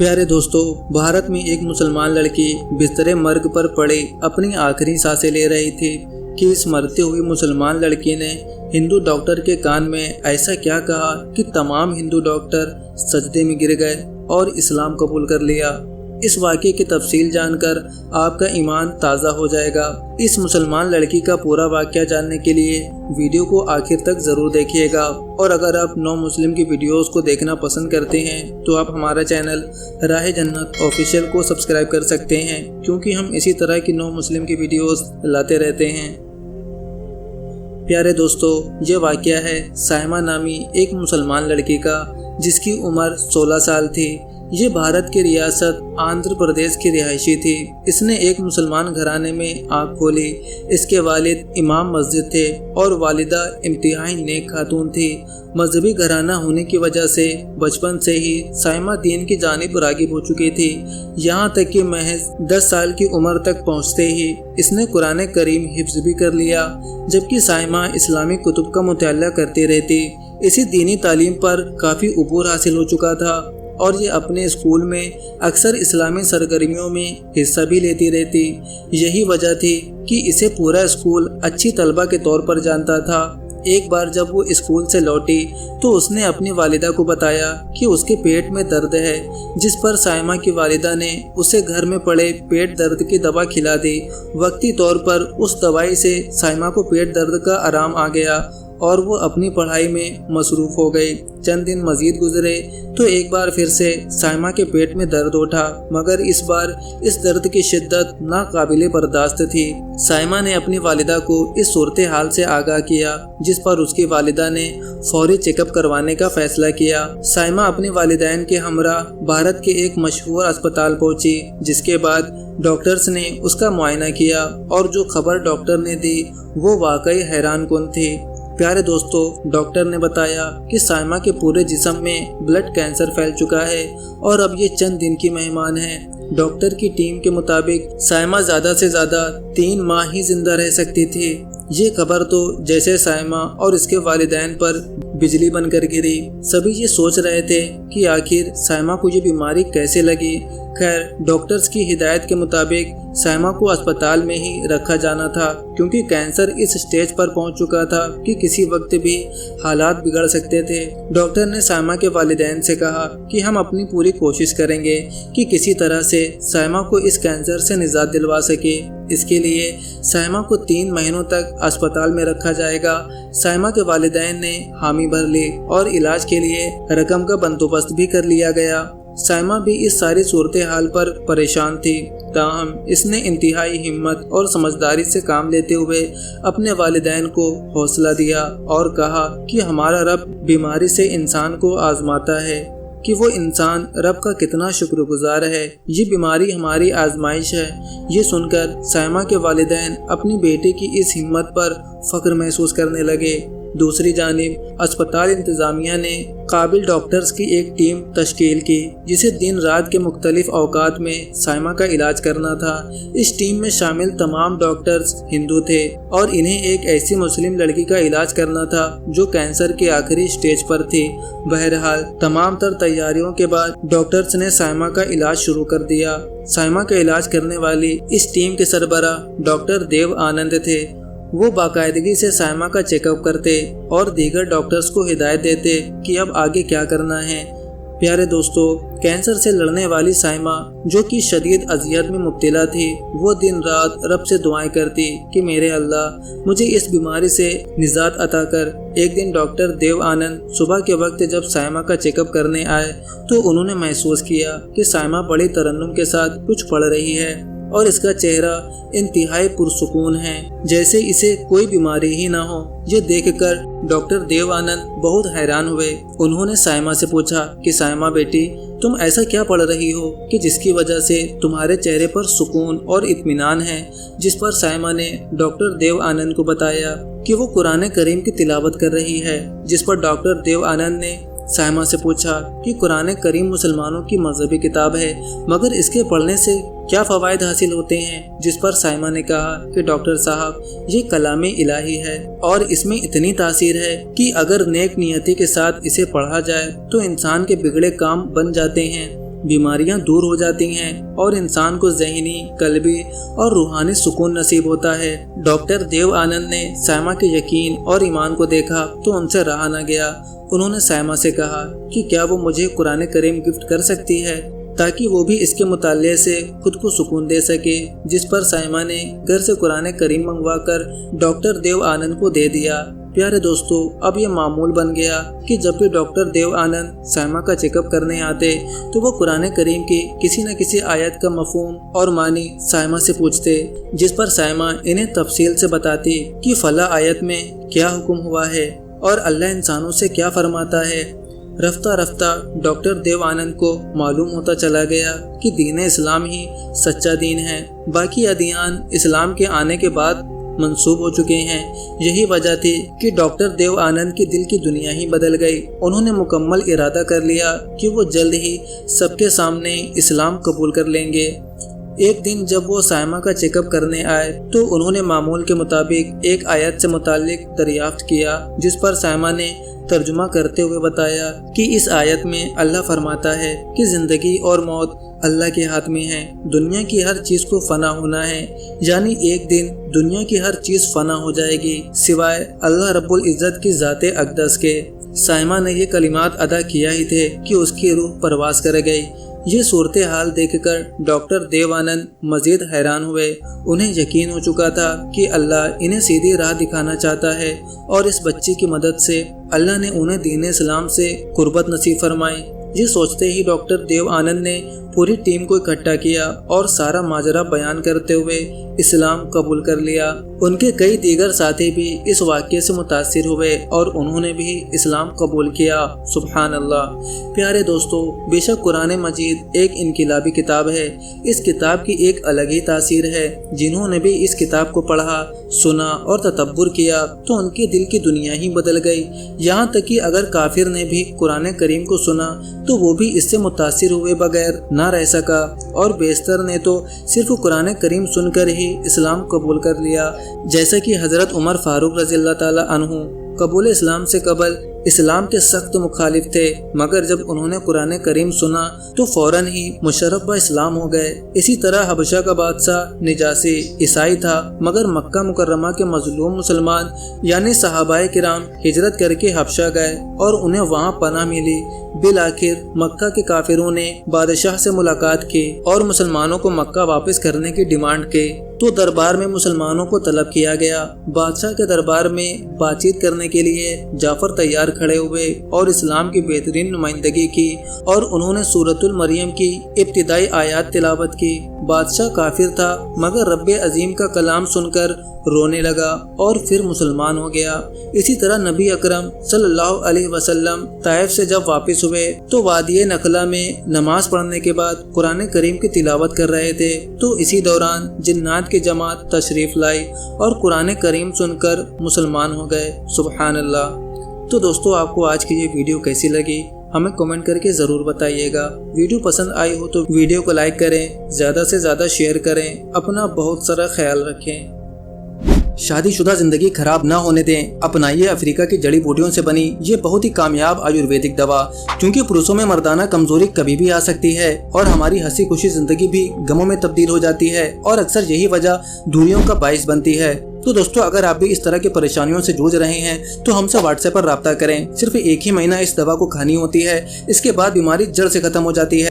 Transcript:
प्यारे दोस्तों, भारत में एक मुसलमान लड़की बिस्तरे मर्ग पर पड़े अपनी आखिरी सांसें ले रही थी कि इस मरते हुई मुसलमान लड़की ने हिंदू डॉक्टर के कान में ऐसा क्या कहा कि तमाम हिंदू डॉक्टर सजदे में गिर गए और इस्लाम कबूल कर लिया। इस वाक़े की तफसील जानकर आपका ईमान ताज़ा हो जाएगा। इस मुसलमान लड़की का पूरा वाक़या जानने के लिए वीडियो को आखिर तक ज़रूर देखिएगा। और अगर आप नौ मुस्लिम की वीडियोस को देखना पसंद करते हैं तो आप हमारा चैनल राह जन्नत ऑफिशियल को सब्सक्राइब कर सकते हैं, क्योंकि हम इसी तरह की नौ मुस्लिम की वीडियोस लाते रहते हैं। प्यारे दोस्तों, ये वाक़या है साइमा नामी एक मुसलमान लड़की का, जिसकी उम्र 16 साल थी। ये भारत की रियासत आंध्र प्रदेश की रिहायशी थी। इसने एक मुसलमान घराने में आँख खोली। इसके वालिद इमाम मस्जिद थे और वालिदा इंतहाई नेक खातून थी। मजहबी घराना होने की वजह से बचपन से ही साइमा दीन की जानिब रागिब हो चुकी थी। यहाँ तक कि महज 10 साल की उम्र तक पहुँचते ही इसने कुरान करीम हिफ्ज़ भी कर लिया, जबकि साइमा इस्लामी कुतुब का मुताला करती रहती। इसी दीनी तालीम पर काफ़ी उबूर हासिल हो चुका था और ये अपने स्कूल में अक्सर इस्लामी सरगर्मियों में हिस्सा भी लेती रहती। यही वजह थी कि इसे पूरा स्कूल अच्छी तलबा के तौर पर जानता था। एक बार जब वो स्कूल से लौटी तो उसने अपनी वालिदा को बताया कि उसके पेट में दर्द है, जिस पर साइमा की वालिदा ने उसे घर में पड़े पेट दर्द की दवा खिला दी। वक्ती तौर पर उस दवाई से साइमा को पेट दर्द का आराम आ गया और वो अपनी पढ़ाई में मसरूफ़ हो गई। चंद दिन मज़ीद गुजरे तो एक बार फिर से साइमा के पेट में दर्द उठा, मगर इस बार इस दर्द की शिद्दत नाकाबिले बर्दाश्त थी। साइमा ने अपनी वालिदा को इस सूरत हाल से आगाह किया, जिस पर उसकी वालिदा ने फौरी चेकअप करवाने का फैसला किया। साइमा अपनी वालिदैन के हमरा भारत के एक मशहूर अस्पताल पहुंची, जिसके बाद डॉक्टर्स ने उसका मुआयना किया और जो खबर डॉक्टर ने दी वो वाकई हैरान कुन थी। प्यारे दोस्तों, डॉक्टर ने बताया कि साइमा के पूरे जिस्म में ब्लड कैंसर फैल चुका है और अब ये चंद दिन की मेहमान है। डॉक्टर की टीम के मुताबिक साइमा ज़्यादा से ज़्यादा 3 माह ही जिंदा रह सकती थी। ये खबर तो जैसे साइमा और इसके वालिदैन पर बिजली बनकर गिरी। सभी ये सोच रहे थे कि आखिर साइमा को ये बीमारी कैसे लगी। खैर, डॉक्टर्स की हिदायत के मुताबिक साइमा को अस्पताल में ही रखा जाना था, क्योंकि कैंसर इस स्टेज पर पहुंच चुका था कि किसी वक्त भी हालात बिगड़ सकते थे। डॉक्टर ने साइमा के वालिदैन से कहा कि हम अपनी पूरी कोशिश करेंगे कि किसी तरह से साइमा को इस कैंसर से निजात दिलवा सके। इसके लिए साइमा को 3 महीनों तक अस्पताल में रखा जाएगा। साइमा के वालिदैन ने हामी भर ली और इलाज के लिए रकम का बंदोबस्त भी कर लिया गया। साइमा भी इस सारी सूरत हाल पर परेशान थी, ताहम इसने इंतहाई हिम्मत और समझदारी से काम लेते हुए अपने वालिदैन को हौसला दिया और कहा कि हमारा रब बीमारी से इंसान को आजमाता है कि वो इंसान रब का कितना शुक्रगुजार है। ये बीमारी हमारी आजमाइश है। ये सुनकर साइमा के वालिदैन अपनी बेटी की इस हिम्मत पर फख्र महसूस करने लगे। दूसरी जानिब अस्पताल इंतज़ामिया ने काबिल डॉक्टर्स की एक टीम तश्कील की, जिसे दिन रात के मुख्तलिफ औकात में साइमा का इलाज करना था। इस टीम में शामिल तमाम डॉक्टर्स हिंदू थे और इन्हें एक ऐसी मुस्लिम लड़की का इलाज करना था जो कैंसर के आखिरी स्टेज पर थी। बहरहाल तमाम तर तैयारियों के बाद डॉक्टर्स ने साइमा का इलाज शुरू कर दिया। साइमा का इलाज करने वाली इस टीम के सरबराह डॉक्टर देव आनंद थे। वो बाकायदगी से साइमा का चेकअप करते और दीगर डॉक्टर्स को हिदायत देते कि अब आगे क्या करना है। प्यारे दोस्तों, कैंसर से लड़ने वाली साइमा, जो कि शदीद अजियत में मुब्तला थी, वो दिन रात रब से दुआएं करती कि मेरे अल्लाह, मुझे इस बीमारी से निजात अता कर। एक दिन डॉक्टर देव आनंद सुबह के वक्त जब साइमा का चेकअप करने आए तो उन्होंने महसूस किया कि साइमा बड़ी तरन्नुम के साथ कुछ पढ़ रही है और इसका चेहरा इंतहाई पुरसुकून है, जैसे इसे कोई बीमारी ही ना हो। ये देखकर डॉक्टर देव आनंद बहुत हैरान हुए। उन्होंने साइमा से पूछा कि साइमा बेटी, तुम ऐसा क्या पढ़ रही हो कि जिसकी वजह से तुम्हारे चेहरे पर सुकून और इत्मीनान है। जिस पर साइमा ने डॉक्टर देव आनंद को बताया कि वो कुरान करीम की तिलावत कर रही है। जिस पर डॉक्टर देव आनंद ने साइमा से पूछा कि कुरान करीम मुसलमानों की मजहबी किताब है, मगर इसके पढ़ने से क्या फ़वाइद हासिल होते हैं। जिस पर साइमा ने कहा कि डॉक्टर साहब, ये कलाम इलाही है और इसमें इतनी तासीर है कि अगर नेक नियति के साथ इसे पढ़ा जाए तो इंसान के बिगड़े काम बन जाते हैं بیماریاں دور ہو جاتی ہیں اور انسان کو ذہنی، قلبی اور روحانی سکون نصیب ہوتا ہے۔ ڈاکٹر دیو آنند نے سائمہ کے یقین اور ایمان کو دیکھا تو ان سے رہا نہ گیا۔ انہوں نے سائمہ سے کہا کہ کیا وہ مجھے قرآن کریم گفٹ کر سکتی ہے تاکہ وہ بھی اس کے مطالعے سے خود کو سکون دے سکے، جس پر سائمہ نے گھر سے قرآن کریم منگوا کر ڈاکٹر دیو آنند کو دے دیا۔ پیارے دوستو، اب یہ معمول بن گیا کہ جب بھی ڈاکٹر دیو آنند سائمہ کا چیک اپ کرنے آتے تو وہ قرآن کریم کی کسی نہ کسی آیت کا مفہوم اور معنی سائمہ سے پوچھتے، جس پر سائمہ انہیں تفصیل سے بتاتی کہ فلاں آیت میں کیا حکم ہوا ہے اور اللہ انسانوں سے کیا فرماتا ہے۔ رفتہ رفتہ ڈاکٹر دیو آنند کو معلوم ہوتا چلا گیا کہ دین اسلام ہی سچا دین ہے، باقی ادیان اسلام کے آنے کے بعد منسوب ہو چکے ہیں۔ یہی وجہ تھی کہ ڈاکٹر دیو آنند کی دل کی دنیا ہی بدل گئی۔ انہوں نے مکمل ارادہ کر لیا کہ وہ جلد ہی سب کے سامنے اسلام قبول کر لیں گے۔ ایک دن جب وہ سائمہ کا چیک اپ کرنے آئے تو انہوں نے معمول کے مطابق ایک آیت سے متعلق دریافت کیا، جس پر سائمہ نے ترجمہ کرتے ہوئے بتایا کہ اس آیت میں اللہ فرماتا ہے کہ زندگی اور موت اللہ کے ہاتھ میں ہے، دنیا کی ہر چیز کو فنا ہونا ہے، یعنی ایک دن دنیا کی ہر چیز فنا ہو جائے گی سوائے اللہ رب العزت کی ذات اقدس کے۔ سائمہ نے یہ کلمات ادا کیا ہی تھے کہ اس کی روح پرواز کر گئی۔ یہ صورتحال دیکھ کر ڈاکٹر دیو آنند مزید حیران ہوئے۔ انہیں یقین ہو چکا تھا کہ اللہ انہیں سیدھی راہ دکھانا چاہتا ہے اور اس بچی کی مدد سے اللہ نے انہیں دین اسلام سے قربت نصیب فرمائی۔ یہ سوچتے ہی ڈاکٹر دیو آنند نے پوری ٹیم کو اکٹھا کیا اور سارا ماجرا بیان کرتے ہوئے اسلام قبول کر لیا۔ ان کے کئی دیگر ساتھی بھی اس واقعے سے متاثر ہوئے اور انہوں نے بھی اسلام قبول کیا۔ سبحان اللہ۔ پیارے دوستو، بے شک قرآن مجید ایک انقلابی کتاب ہے۔ اس کتاب کی ایک الگ ہی تاثیر ہے۔ جنہوں نے بھی اس کتاب کو پڑھا، سنا اور تدبر کیا تو ان کے دل کی دنیا ہی بدل گئی۔ یہاں تک کہ اگر کافر نے بھی قرآن کریم کو سنا تو وہ بھی اس سے متاثر ہوئے بغیر نہ رہ سکا، اور بیشتر نے تو صرف قرآن کریم سن کر ہی اسلام قبول کر لیا، جیسا کہ حضرت عمر فاروق رضی اللہ تعالی عنہ قبول اسلام سے قبل اسلام کے سخت مخالف تھے، مگر جب انہوں نے قرآن کریم سنا تو فوراً ہی مشرف با اسلام ہو گئے۔ اسی طرح حبشہ کا بادشاہ نجاشی عیسائی تھا، مگر مکہ مکرمہ کے مظلوم مسلمان یعنی صحابہ کرام ہجرت کر کے حبشہ گئے اور انہیں وہاں پناہ ملی۔ بالآخر مکہ کے کافروں نے بادشاہ سے ملاقات کی اور مسلمانوں کو مکہ واپس کرنے کی ڈیمانڈ کی تو دربار میں مسلمانوں کو طلب کیا گیا۔ بادشاہ کے دربار میں بات چیت کرنے کے لیے جعفر تیار کھڑے ہوئے اور اسلام کی بہترین نمائندگی کی اور انہوں نے سورۃ المریم کی ابتدائی آیات تلاوت کی۔ بادشاہ کافر تھا مگر رب عظیم کا کلام سن کر رونے لگا اور پھر مسلمان ہو گیا۔ اسی طرح نبی اکرم صلی اللہ علیہ وسلم طائف سے جب واپس ہوئے تو وادی نخلا میں نماز پڑھنے کے بعد قرآن کریم کی تلاوت کر رہے تھے تو اسی دوران جنات کی جماعت تشریف لائی اور قرآن کریم سن کر مسلمان ہو گئے۔ سبحان اللہ۔ تو دوستو، آپ کو آج کی یہ ویڈیو کیسی لگی ہمیں کمنٹ کر کے ضرور بتائیے گا۔ ویڈیو پسند آئی ہو تو ویڈیو کو لائک کریں، زیادہ سے زیادہ شیئر کریں، اپنا بہت سارا خیال رکھیں۔ شادی شدہ زندگی خراب نہ ہونے دیں، اپنائیے افریقہ کی جڑی بوٹیوں سے بنی یہ بہت ہی کامیاب آیورویدک دوا، کیونکہ پروسوں میں مردانہ کمزوری کبھی بھی آ سکتی ہے اور ہماری ہنسی خوشی زندگی بھی غموں میں تبدیل ہو جاتی ہے اور اکثر یہی وجہ دوریوں کا باعث بنتی ہے۔ تو دوستو، اگر آپ بھی اس طرح کی پریشانیوں سے جوجھ رہے ہیں تو ہم سے واٹس ایپ پر رابطہ کریں۔ صرف ایک ہی مہینہ اس دوا کو کھانی ہوتی ہے، اس کے بعد بیماری جڑ سے ختم ہو جاتی ہے۔